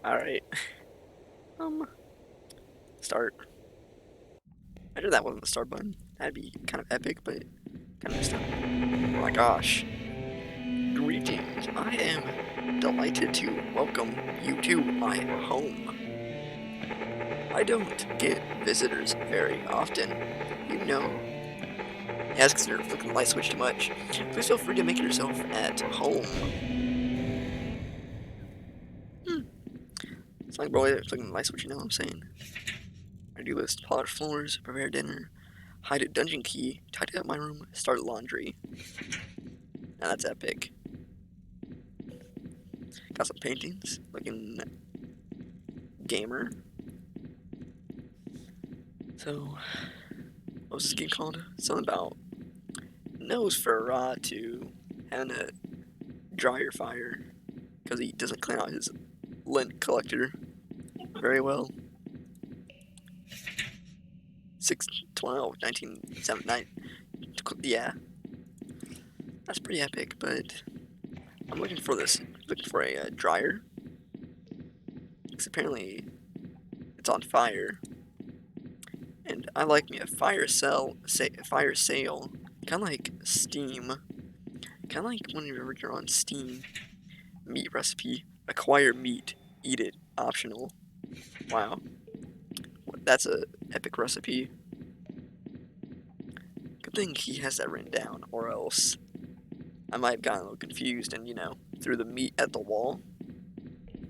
Alright. Um, start. I knew that wasn't the start button. That'd be kind of epic, but kind of stuff. Oh my gosh. Greetings. I am delighted to welcome you to my home. I don't get visitors very often, you know. Yes, because you're flicking the light switch too much. Please feel free to make yourself at home. It's like, bro, flicking the light switch, you know what I'm saying? I do list, polish floors, prepare dinner, hide a dungeon key, tidy up my room, start laundry. Now that's epic. Got some paintings, looking gamer. So, what was this game called? Something about Nosferatu having a dryer fire because he doesn't clean out his lint collector very well. 6/12, 1979. Yeah, that's pretty epic, but I'm looking for a dryer. Because apparently it's on fire. And I like me a fire sale, kind of like Steam. Kind of like whenever you're on Steam, meat recipe, acquire meat, eat it, optional. Wow, that's a epic recipe. Good thing he has that written down, or else I might have gotten a little confused and, threw the meat at the wall,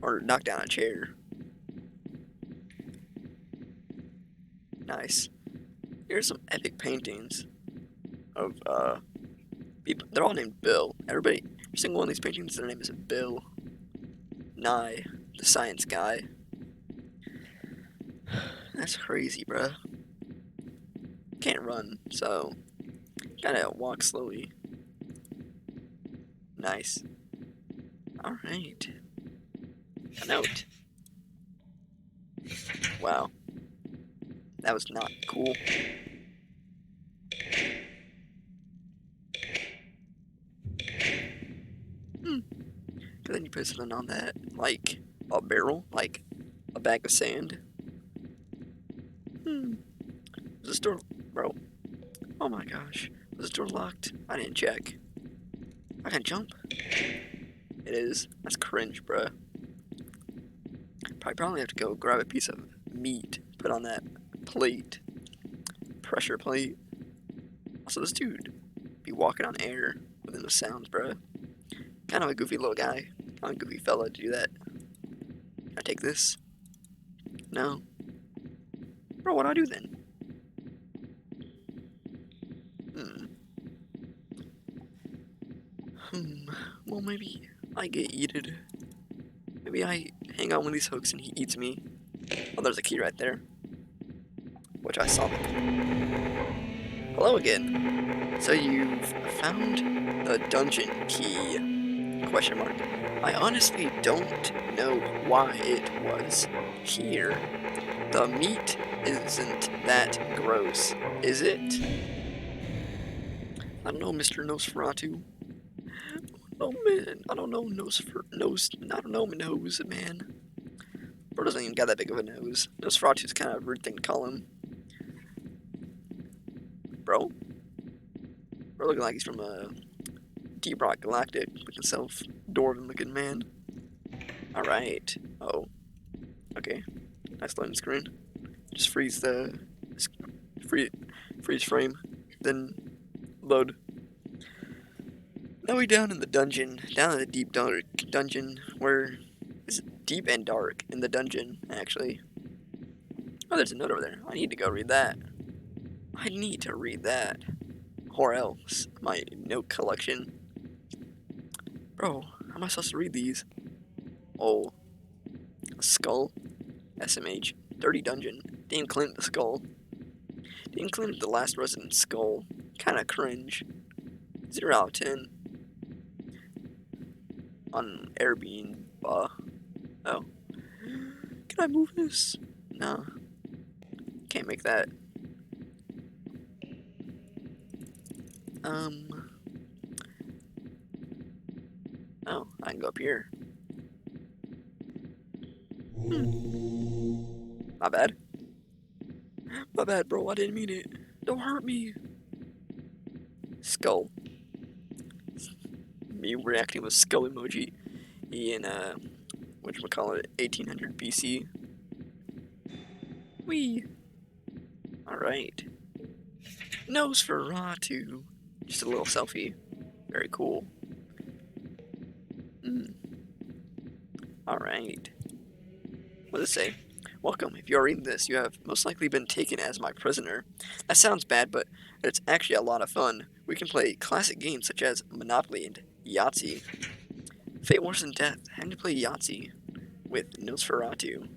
or knocked down a chair. Nice. Here's some epic paintings of, people. They're all named Bill. Every single one of these paintings, their name is Bill Nye, the science guy. That's crazy, bruh. Can't run, so gotta walk slowly. Nice. Alright. A note. Wow. That was not cool. But then you put something on that, like a barrel, like a bag of sand. Is this door, bro? Oh my gosh. Was this door locked? I didn't check. I can jump. It is. That's cringe, bruh. Probably have to go grab a piece of meat, put on that plate. Pressure plate. Also, this dude be walking on air within the sounds, bruh. Kind of a goofy little guy. Kind of a goofy fella to do that. Can I take this? No. Bro, what do I do then? Well, maybe I get eated. Maybe I hang out with these hooks and he eats me. Oh, there's a key right there. Which I saw. Hello again. So you've found the dungeon key? Question mark. I honestly don't know why it was here. The meat isn't that gross, is it? I don't know, Mr. Nosferatu. Oh man, I don't know, I don't know, my nose, man. Bro doesn't even got that big of a nose. Nosferatu's kind of a rude thing to call him. Bro? Bro looking like he's from Deep Rock Galactic with himself. Dwarven looking man. Alright. Oh. Okay. Nice loading screen. Just freeze the freeze frame. Then load. Now we down in the dungeon. Down in the deep dark dungeon where it's deep and dark in the dungeon, actually. Oh, there's a note over there. I need to go read that. I need to read that. Or else my note collection. Bro, how am I supposed to read these? Oh, skull, SMH, dirty dungeon. Didn't clean the skull. Didn't clean the last resident's skull. Kinda cringe. 0 out of 10. On Airbnb. Oh. Can I move this? No. Can't make that. Oh, I can go up here. My bad. My bad, bro. I didn't mean it. Don't hurt me. Skull. Me reacting with skull emoji in, whatchamacallit, 1800 BC. Whee! Alright. Nosferatu. Just a little selfie. Very cool. Alright. What does it say? Welcome. If you are reading this, you have most likely been taken as my prisoner. That sounds bad, but it's actually a lot of fun. We can play classic games such as Monopoly and Yahtzee. Fate Worse Than Death. How do you play Yahtzee with Nosferatu?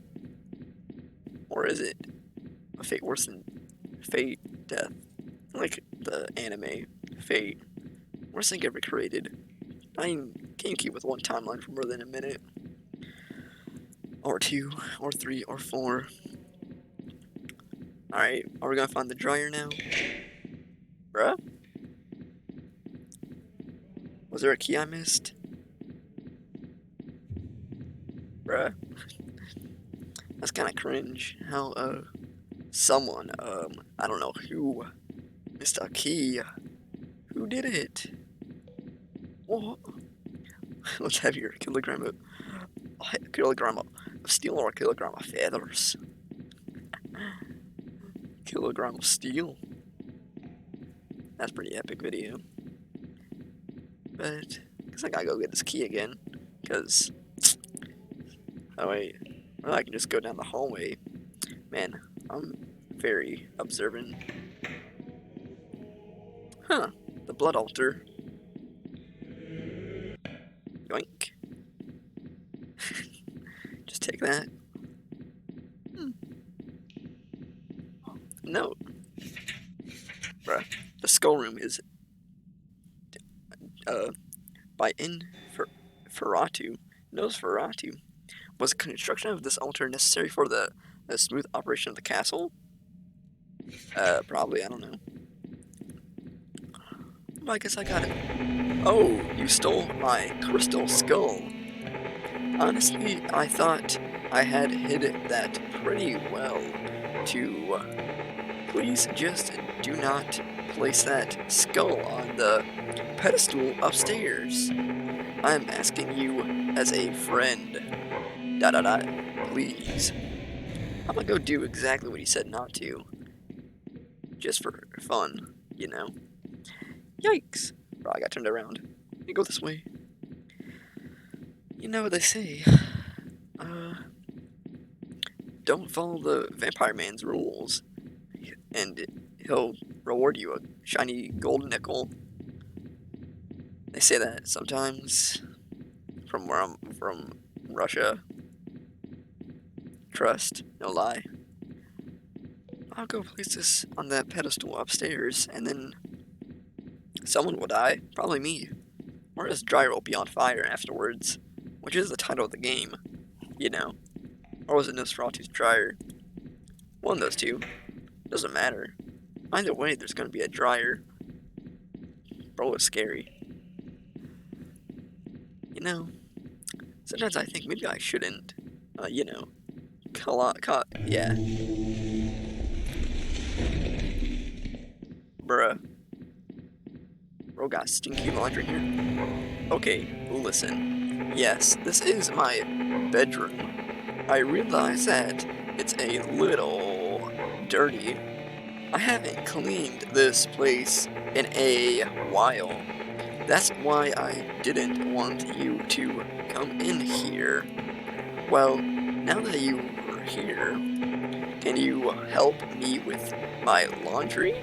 Or is it a Fate Worse Than Fate Death? Like the anime Fate. Worst thing ever created. I mean, can't keep with one timeline for more than a minute. Or 2, or 3, or 4. Alright, are we gonna find the dryer now? Bruh? Was there a key I missed? Bruh? That's kinda cringe. How, someone, I don't know who missed a key. Who did it? What? Let's have your kilogram of steel or a kilogram of feathers. Kilogram of steel. That's pretty epic video. But I guess I gotta go get this key again. Cause oh wait, well, I can just go down the hallway. Man, I'm very observant. Huh? The blood altar. Yoink. Just take that. No. Bruh. The skull room is by Nosferatu. Nosferatu. Was construction of this altar necessary for the smooth operation of the castle? Probably, I don't know. Well, I guess I got it. Oh, you stole my crystal skull. Honestly, I thought I had hid that pretty well. Please just do not place that skull on the pedestal upstairs. I'm asking you as a friend. ... Please. I'm gonna go do exactly what he said not to. Just for fun, you know. Yikes. Bro, I got turned around. You go this way. You know what they say. Don't follow the Vampire Man's rules, and he'll reward you a shiny gold nickel. They say that sometimes. From where I'm from, Russia. Trust, no lie. I'll go place this on that pedestal upstairs, and then someone will die. Probably me. Or this dryer will be on fire afterwards, which is the title of the game, you know. Or was it Nosferatu's dryer? One of those two. Doesn't matter. Either way, there's gonna be a dryer. Bro, it's scary. You know, sometimes I think maybe I shouldn't, you know, yeah. Bruh. Bro got stinky laundry here. Okay, listen. Yes, this is my bedroom. I realize that it's a little dirty. I haven't cleaned this place in a while. That's why I didn't want you to come in here. Well, now that you are here, can you help me with my laundry?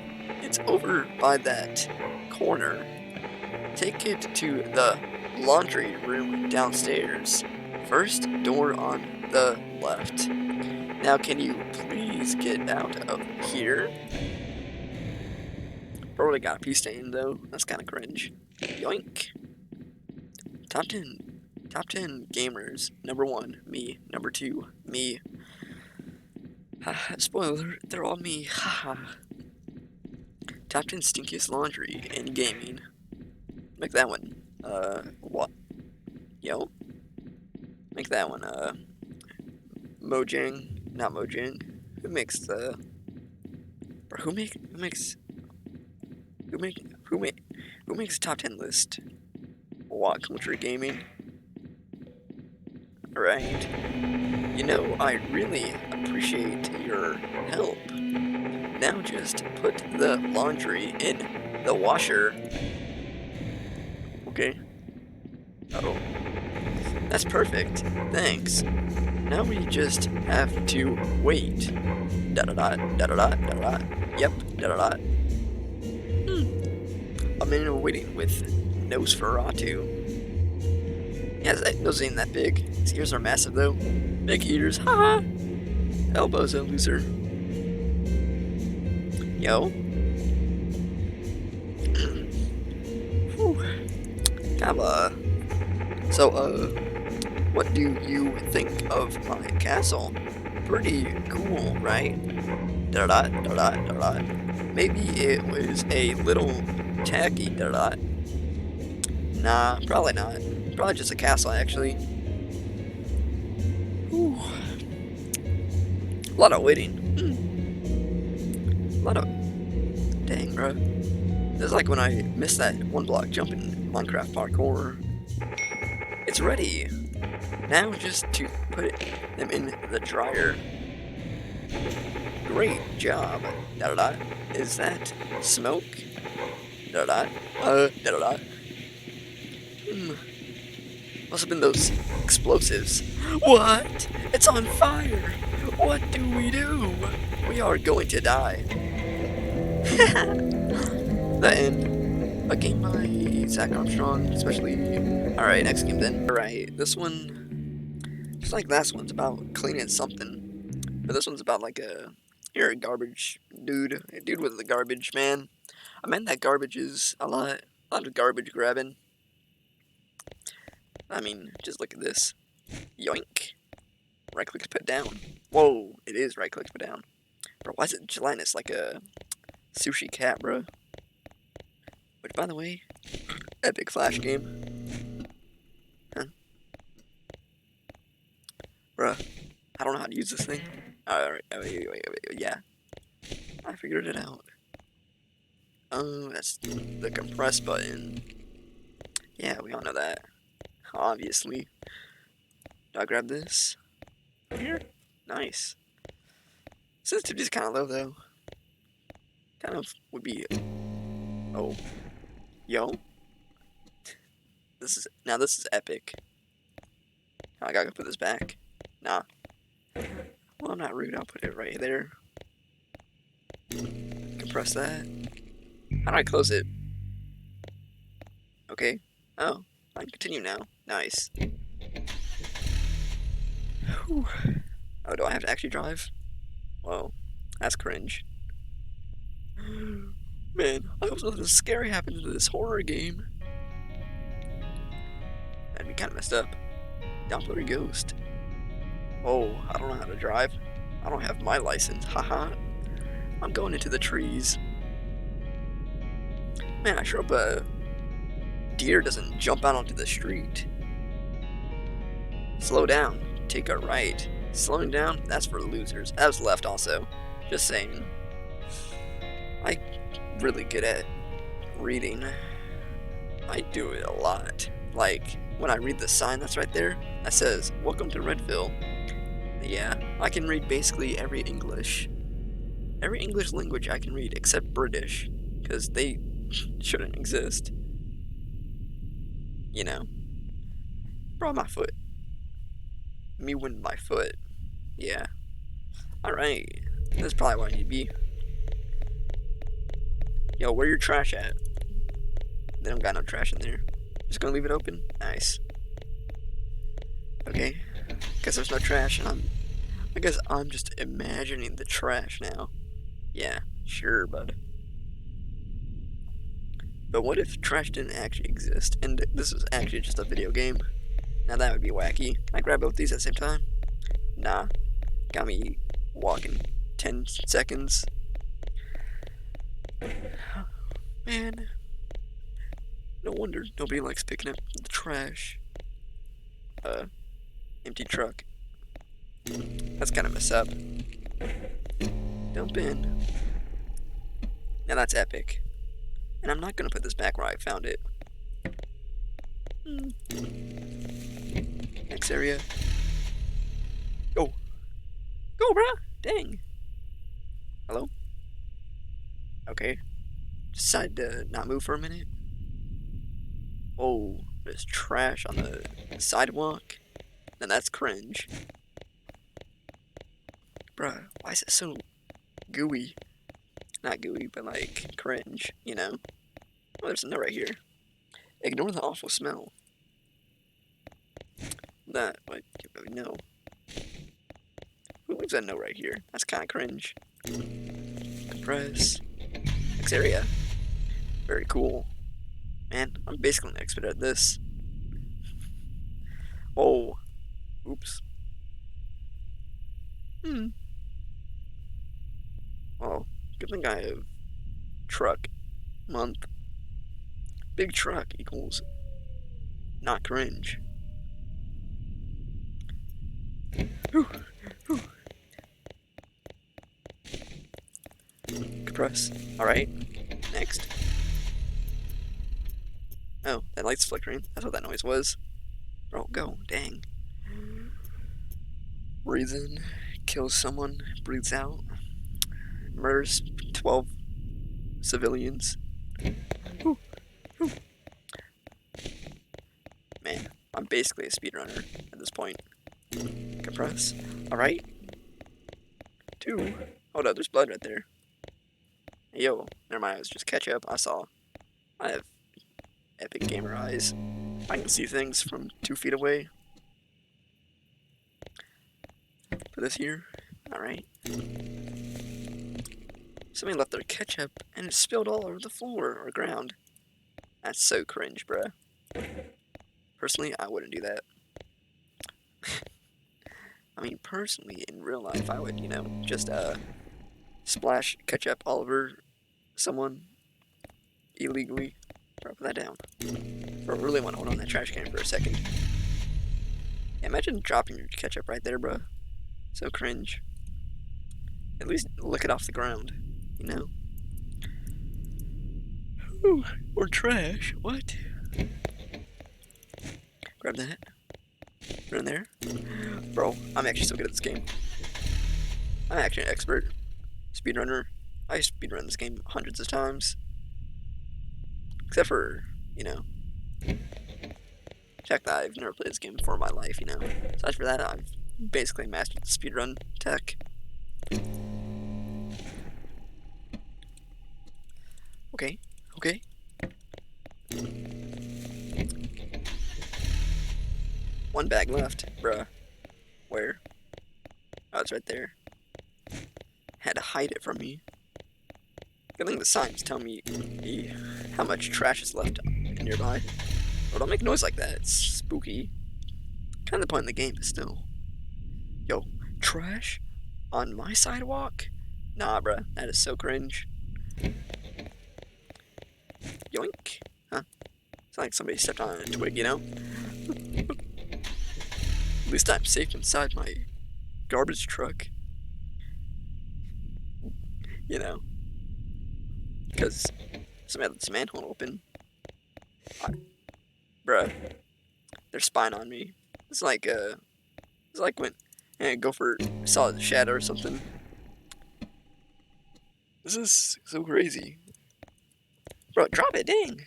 It's over by that corner. Take it to the laundry room downstairs. First door on the left. Now can you please get out of here? Probably got a pee stain though. That's kind of cringe. Yoink. Top 10 gamers. Number 1, me. Number 2, me. Spoiler, they're all me. Haha. Top 10 stinkiest laundry in gaming. Make that one. What? Yo? Make that one, Mojang, not Mojang. Who makes the? Or who makes top 10 list? What Country Gaming? Right. You know, I really appreciate your help. Now just put the laundry in the washer. Okay. Oh. That's perfect. Thanks. Now we just have to wait. Da-da-da, da-da-da, da-da-da. Yep, da-da-da. A minute of waiting with Nosferatu. Yeah, his nose ain't that big. His ears are massive, though. Big ears, haha. Elbows, a loser. Yo. So, what do you think of my castle? Pretty cool, right? Da-da, da-da, da-da. Maybe it was a little tacky, da-da. Nah, probably not. Probably just a castle, actually. Whew. A lot of waiting. A lot of... Dang, bro. This is like when I missed that one block jump in Minecraft parkour. It's ready. Now just to put them in the dryer. Great job. Da-da-da. Is that smoke? Da-da-da. Da-da-da. Must have been those explosives. What? It's on fire! What do? We are going to die. The end. A game by Zach Armstrong, especially. Alright, next game then. Alright, this one, just like last one's about cleaning something. But this one's about like you're a garbage dude. A dude with the garbage, man. I meant that garbage is a lot of garbage grabbing. I mean, just look at this. Yoink. Right click to put down. Whoa, it is right click to put down. Bro, why is it gelatinous like a sushi cat, bro? Which, by the way, epic Flash game. Huh. Bruh, I don't know how to use this thing. Alright, wait, yeah. I figured it out. Oh, that's the compress button. Yeah, we all know that. Obviously. Do I grab this? Here? Nice. Sensitivity's kind of low, though. Kind of would be... Oh. Yo. This is epic. Oh, I gotta put this back. Nah. Well, I'm not rude. I'll put it right there. Compress that. How do I close it? Okay. Oh, I can continue now. Nice. Whew. Oh, do I have to actually drive? Whoa, that's cringe. Man, I hope something scary happens to this horror game. That'd be kind of messed up. Doppler Ghost. Oh, I don't know how to drive. I don't have my license. Haha. I'm going into the trees. Man, I sure hope a deer doesn't jump out onto the street. Slow down. Take a right. Slowing down, that's for losers. That was left also. Just saying. I'm really good at reading. I do it a lot. Like, when I read the sign that's right there, that says, "Welcome to Redville." Yeah, I can read basically every English language I can read, except British, because they shouldn't exist. You know. Bro, my foot. Me win my foot. Yeah. Alright. That's probably where I need to be. Yo, where your trash at? They don't got no trash in there. Just gonna leave it open? Nice. Okay. Guess there's no trash, and I guess I'm just imagining the trash now. Yeah, sure, bud. But what if trash didn't actually exist, and this was actually just a video game? Now that would be wacky. Can I grab both these at the same time? Nah. Got me walking 10 seconds. Man. No wonder nobody likes picking up the trash. Empty truck. That's kind of messed up. Dump in. Now that's epic. And I'm not gonna put this back where I found it. Next area. Go. Go, bruh. Dang. Hello? Okay. Decided to not move for a minute. Oh, there's trash on the sidewalk. Now that's cringe. Bruh, why is it so gooey? Not gooey, but like cringe, you know? Oh, there's a note right here. Ignore the awful smell. That, like, no. Who leaves that note right here? That's kind of cringe. Compress. Next area. Very cool. Man, I'm basically an expert at this. Oh. Oops. Oh, good thing I have truck month. Big truck equals not cringe. Whew. Whew. Compress. Alright. Next. Oh, that light's flickering. That's what that noise was. Bro, go. Dang. Breathes in. Kills someone. Breathes out. Murders 12 civilians. Whew. Whew. Man, I'm basically a speedrunner at this point. Compress. Alright. 2. Hold up, there's blood right there. Yo, never mind, it was just ketchup. I saw. I have epic gamer eyes. I can see things from 2 feet away. Put this here. Alright. Somebody left their ketchup and it spilled all over the floor or ground. That's so cringe, bruh. Personally, I wouldn't do that. I mean, personally, in real life, I would, you know, just, splash ketchup all over someone illegally. Bro, put that down. Bro, I really want to hold on that trash can for a second. Yeah, imagine dropping your ketchup right there, bro. So cringe. At least lick it off the ground, you know? Ooh, or trash. What? Grab that. Put it in there. Bro, I'm actually so good at this game. I'm actually an expert speedrunner. I speedrun this game hundreds of times. Except for, you know, check that I've never played this game before in my life, you know. Aside for that, I've basically mastered the speedrun tech. Okay, okay. One bag left, bruh. Where? Oh, it's right there. Had to hide it from me. Good thing the signs tell me how much trash is left nearby. Oh, don't make noise like that. It's spooky. Kind of the point of the game, but still. Yo, trash on my sidewalk? Nah, bruh. That is so cringe. Yoink. Huh? It's like somebody stepped on a twig, you know? At least I'm safe inside my garbage truck. You know? Because somebody had this manhole open. Bruh. They're spying on me. It's like when Gopher saw the shadow or something. This is so crazy. Bro, drop it, dang.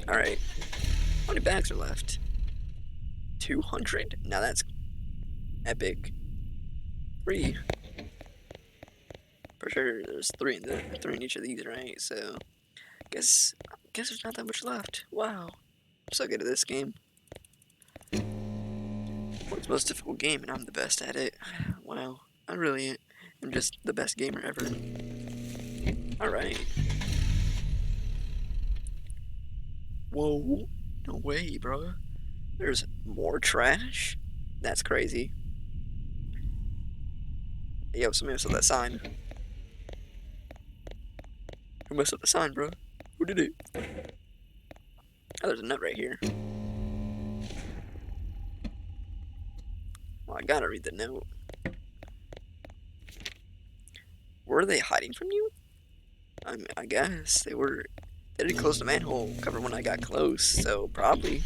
Alright. How many bags are left? 200? Now that's epic. 3. For sure, there's 3 in each of these, right? So, guess there's not that much left. Wow. I'm so good at this game. World's most difficult game, and I'm the best at it. Wow. I really am just the best gamer ever. Alright. Whoa. No way, bro. There's more trash? That's crazy. Yo, somebody messed up that sign. Who messed up the sign, bro? Who did it? Oh, there's a nut right here. Well, I gotta read the note. Were they hiding from you? I mean, I guess they were. They didn't close the manhole cover when I got close, so probably.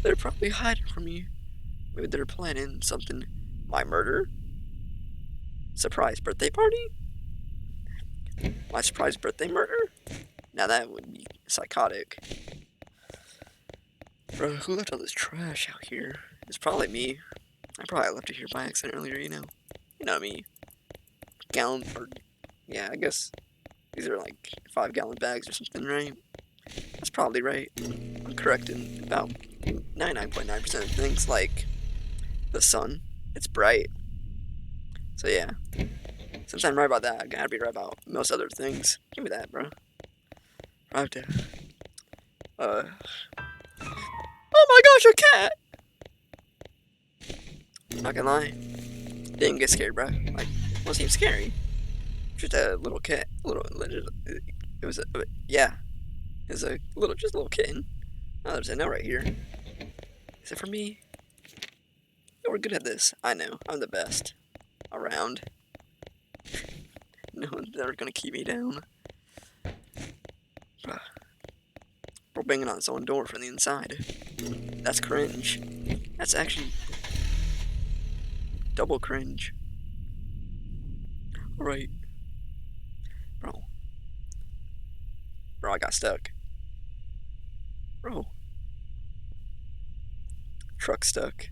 They're probably hiding from me. Maybe they're planning something. My murder? Surprise birthday party? My surprise birthday murder? Now that would be psychotic. Bro, who left all this trash out here? It's probably me. I probably left it here by accident earlier, you know. You know me. Gallon, or, yeah, I guess these are like 5-gallon bags or something, right? That's probably right. I'm correct in about 99.9% of things, like the sun. It's bright. So yeah. Since I'm right about that, I gotta be right about most other things. Give me that, bro. I have to. Oh my gosh, a cat! Not gonna lie. Didn't get scared, bro. Like, wasn't even scary. Just a little cat. It was a, yeah. It was a little, just a little kitten. Oh, there's a note right here. Is it for me? Yeah, we're good at this. I know. I'm the best. Around. No one's ever gonna keep me down. We're banging on its own door from the inside. That's cringe. That's actually double cringe. Alright. Bro. Bro, I got stuck. Bro. Truck stuck.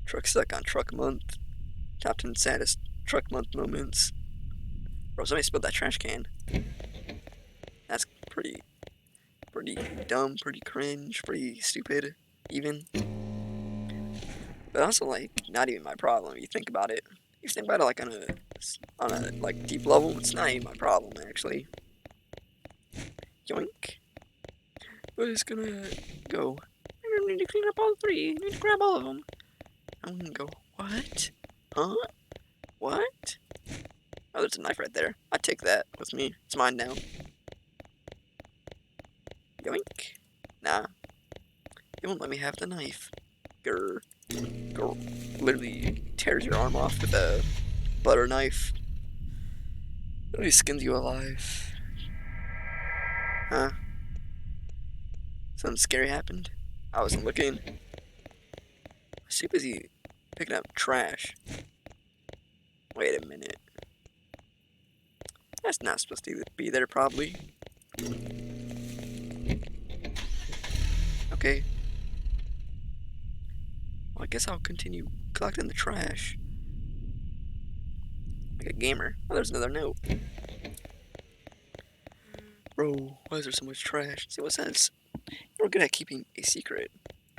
Truck stuck on truck month. Top 10 saddest truck month moments. Bro, somebody spilled that trash can. That's pretty dumb, pretty cringe, pretty stupid, even. But also, like, not even my problem. You think about it. You think about it like on a like deep level. It's not even my problem actually. Yoink. We're just gonna go. I need to clean up all 3. I need to grab all of them. I'm gonna go. What? Huh? What? Oh, there's a knife right there. I take that with me. It's mine now. Yoink. Nah. They won't let me have the knife. Grr. Grr. Literally tears your arm off with a butter knife. Literally skins you alive. Huh? Something scary happened? I wasn't looking. I was too busy picking up trash. Wait a minute. That's not supposed to be there, probably. Okay. Well, I guess I'll continue collecting the trash. Like a gamer. Oh, there's another note. Bro, why is there so much trash? See what it says? You're good at keeping a secret.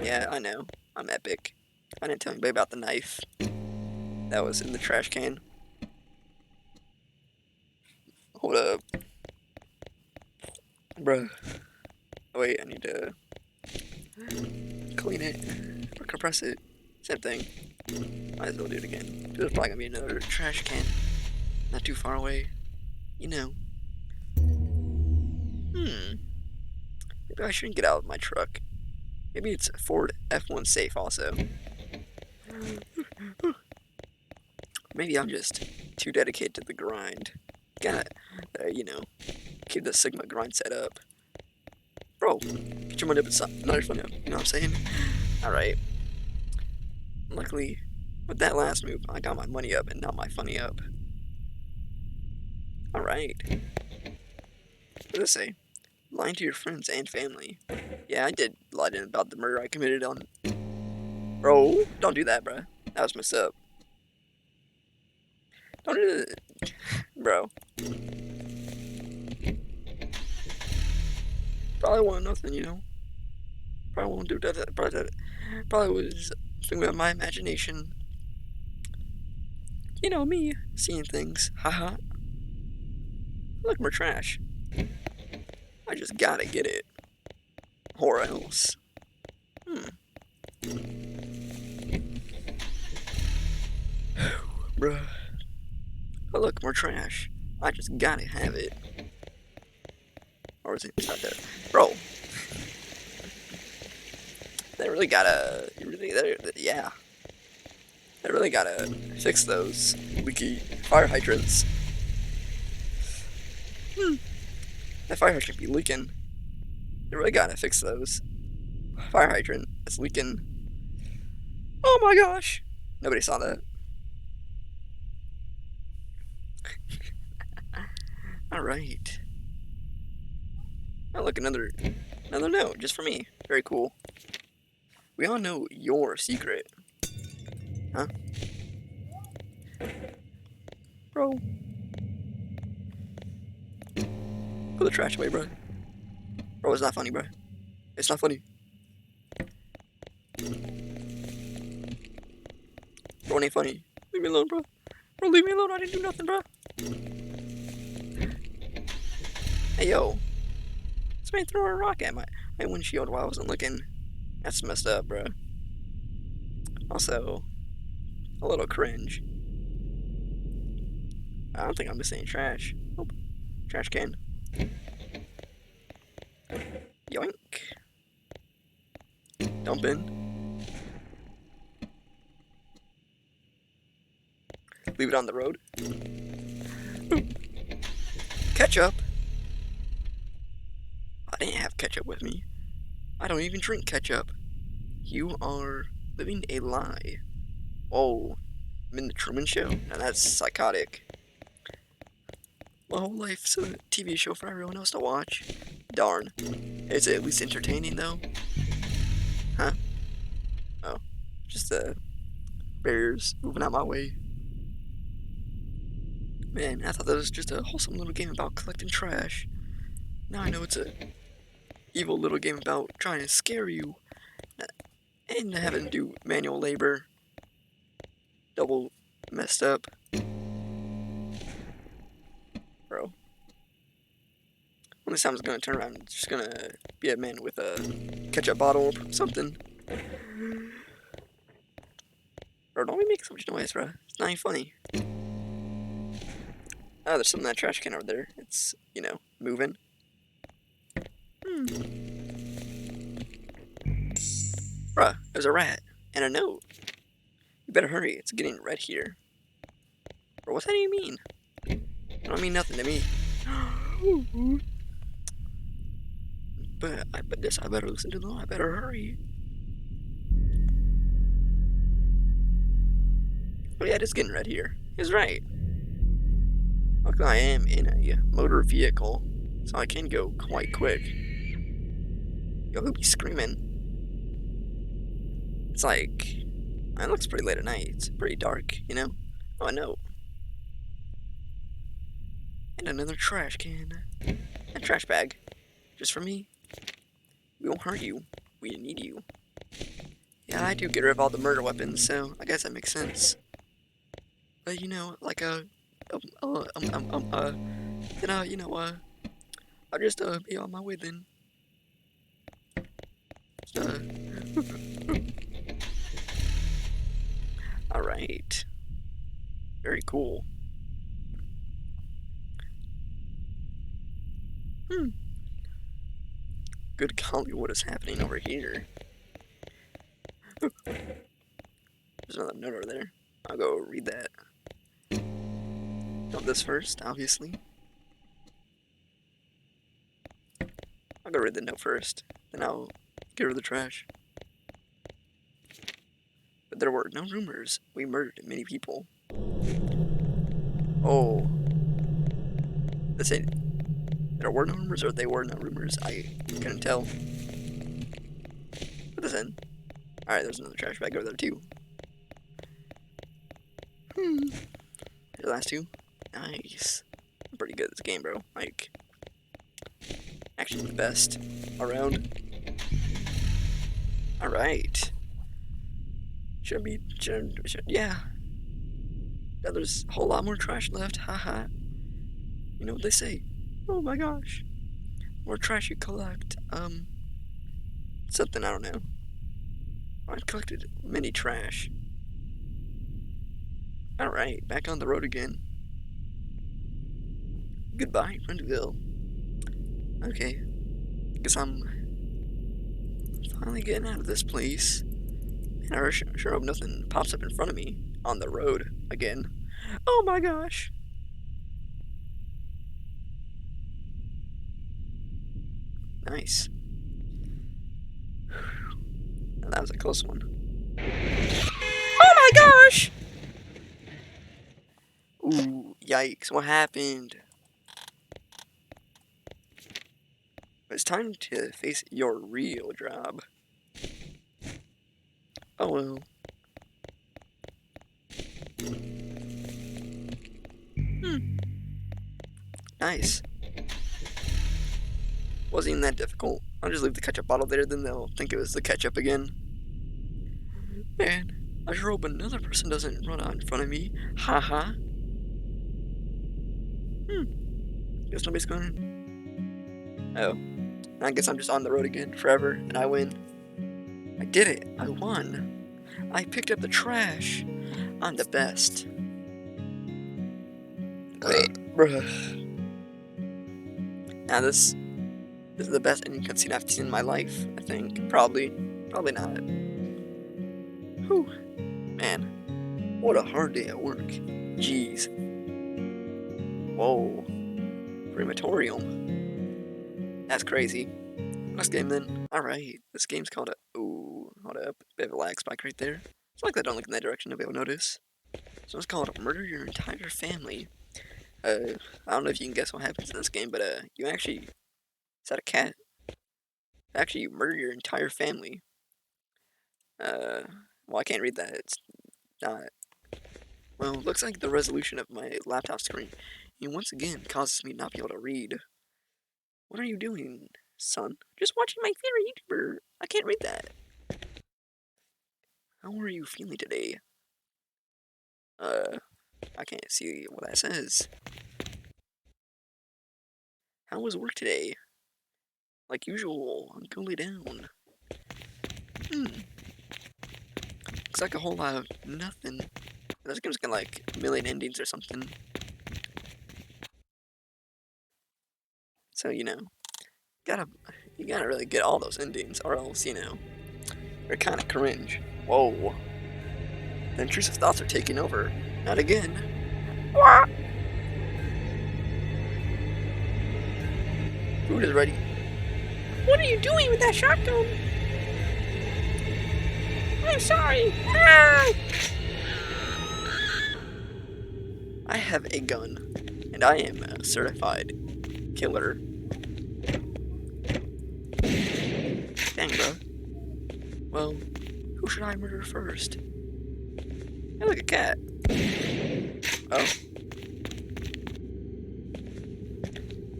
Yeah, I know. I'm epic. I didn't tell anybody about the knife that was in the trash can. Hold up. Bruh. Oh, wait, I need to clean it or compress it. Same thing. Might as well do it again. There's probably gonna be another trash can not too far away. You know. Maybe I shouldn't get out of my truck. Maybe it's a Ford F1 safe also. Maybe I'm just too dedicated to the grind. Gotta, you know, keep the Sigma grind set up. Bro, get your money up and not your money up. You know what I'm saying? Alright. Luckily, with that last move, I got my money up and not my funny up. Alright. What does it say? Lying to your friends and family. Yeah, I did lie to them about the murder I committed on... Bro, don't do that, bro. That was messed up. Don't do that. Bro. Probably want nothing, you know? Probably won't do that. Probably was thinking about my imagination. You know me, seeing things. Haha. Look, more trash. I just gotta get it. Or else. Bruh. Oh, look, more trash. I just gotta have it. Or is it not there? Bro. They really gotta. Yeah. I really gotta fix those leaky fire hydrants. That fire hydrant be leaking. I really gotta fix those. Fire hydrant is leaking. Oh my gosh! Nobody saw that. Alright. Oh look, another note, just for me. Very cool. We all know your secret. Huh? Bro. Put the trash away, bro. Bro, it's not funny, bro. It's not funny. Bro, it ain't funny. Leave me alone, bro. Bro, leave me alone. I didn't do nothing, bro. Hey, yo. Somebody threw a rock at my windshield while I wasn't looking. That's messed up, bro. Also, a little cringe. I don't think I'm missing any trash. Nope. Trash can. Yoink. Dump in. Leave it on the road. Ketchup. I didn't have ketchup with me. I don't even drink ketchup. You are living a lie. Oh, I'm in the Truman Show? Now that's psychotic. My whole life's a TV show for everyone else to watch. Darn. Is it at least entertaining, though? Huh? Oh. Just the barriers moving out my way. Man, I thought that was just a wholesome little game about collecting trash. Now I know it's a evil little game about trying to scare you. And having to do manual labor. Double messed up. Bro. Only time I'm gonna turn around and just gonna be a man with a ketchup bottle or something. Bro, don't be making so much noise, bro. It's not even funny. Oh, there's some in that trash can over there. It's, you know, moving. Bruh, there's a rat. And a note. You better hurry, it's getting red here. Bro, what's that even mean? It don't mean nothing to me. But I better listen to the law. I better hurry. Oh yeah, it is getting red here. He's right. Luckily I am in a motor vehicle, so I can go quite quick. Yo, who be screaming? It's like, it looks pretty late at night. It's pretty dark, you know? Oh, I know. And another trash can. A trash bag. Just for me. We won't hurt you. We need you. Yeah, I do get rid of all the murder weapons, so I guess that makes sense. But you know, like then you know, I'll just be on my way then. All right. Very cool. Good golly, what is happening over here? There's another note over there. I'll go read that. Dump this first, obviously. I'll go read the note first, then I'll get rid of the trash. But there were no rumors. We murdered many people. Oh. Let's say there were no rumors or they were no rumors. I couldn't tell. Put this in. Alright, there's another trash bag over there too. The last two. Nice. I'm pretty good at this game, bro. Like, actually the best around. Alright. Yeah. Now there's a whole lot more trash left, haha. You know what they say? Oh my gosh. More trash you collect. Something, I don't know. I collected many trash. Alright, back on the road again. Goodbye, Rentville. Okay. Guess I'm finally getting out of this place. Man, I sure hope nothing pops up in front of me. on the road again. Oh my gosh. Nice. That was a close one. Oh my gosh! Ooh, yikes, what happened? It's time to face your real job. Oh well. Nice. Wasn't even that difficult. I'll just leave the ketchup bottle there, then they'll think it was the ketchup again. Man, I sure hope another person doesn't run out in front of me. Haha. Guess nobody's going. Oh. I guess I'm just on the road again forever, and I win. I did it. I won. I picked up the trash. I'm the best. Wait, bruh. Now this is the best ending cutscene I've seen in my life, I think. Probably not. Whew. Man, what a hard day at work. Jeez. Whoa. Crematorium. That's crazy. Next game then. Alright, this game's called ooh, hold up. Bit of a lag spike right there. It's like that, don't look in that direction, nobody will notice. So it's called Murder Your Entire Family. I don't know if you can guess what happens in this game, but you actually, is that a cat? Actually, you murder your entire family. Well, I can't read that. It's not. Well, looks like the resolution of my laptop screen once again causes me not be able to read. What are you doing, son? Just watching my favorite YouTuber. I can't read that. How are you feeling today? I can't see what that says. How was work today? Like usual, I'm totally down. Looks like a whole lot of nothing. This game's got like a million endings or something. So, you know, you gotta really get all those endings, or else, you know, they're kind of cringe. Whoa. The intrusive thoughts are taking over. Not again. Wah! Food is ready. What are you doing with that shotgun? I'm sorry. Ah! I have a gun, and I am a certified killer. Dang, bro. Well, who should I murder first? Hey, look, a cat. Oh.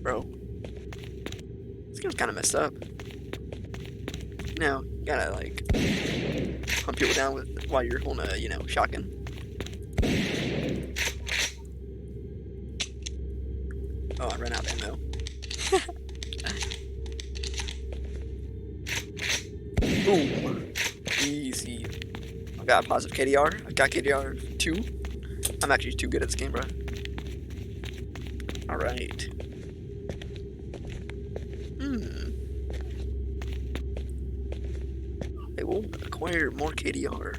Bro. This game's kind of messed up. You gotta, like, hunt people down with while you're holding a, you know, shotgun. Oh, I ran out of ammo. Boom. Easy. I got a positive KDR. I got KDR 2. I'm actually too good at this game, bro. Alright. They will acquire more KDR.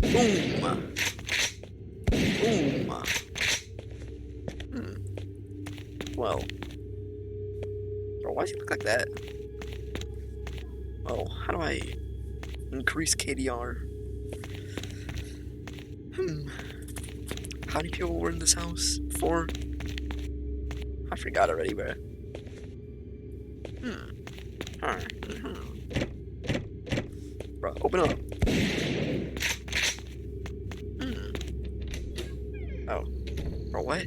Boom. Boom. Well. Bro, why does he look like that? Well, how do I increase KDR? How many people were in this house? 4? I forgot already, bro. Alright. Bro, open up. Oh. Bro, what?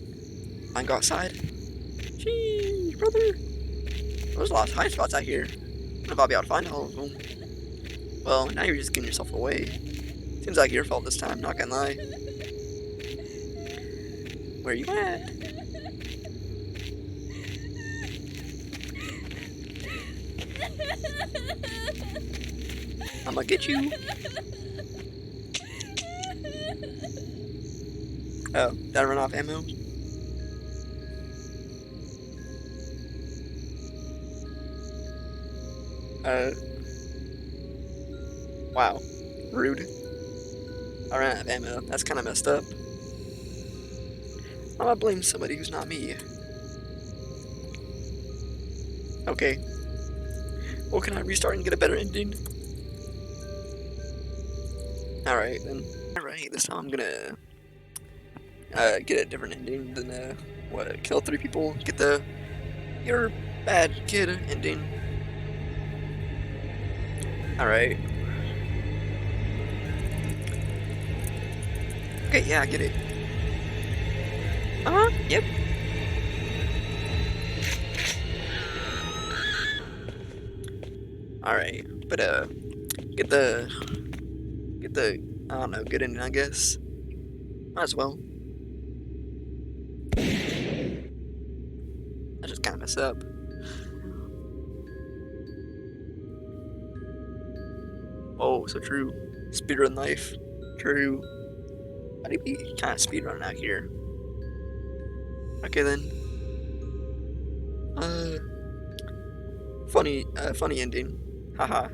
Mine go outside? Jeez, brother. There's a lot of high spots out here. I don't know if I'll be able to find all of them. Well, now you're just giving yourself away. Seems like your fault this time, not gonna lie. Where you at? I'ma get you. Oh, did I run off ammo? Wow. Rude. I ran out of ammo. That's kind of messed up. I'm gonna blame somebody who's not me. Okay. Well, can I restart and get a better ending? Alright, then. Alright, this time I'm gonna get a different ending than, what, kill 3 people, get the "you're bad kid" ending. Alright. Okay, yeah, I get it. Yep. Alright, but, get the, I don't know, good ending, I guess. Might as well. I just kinda messed up. Oh, so true. Speedrun life. True. I need to be kinda speedrunning out here. Okay then. Funny ending. Haha.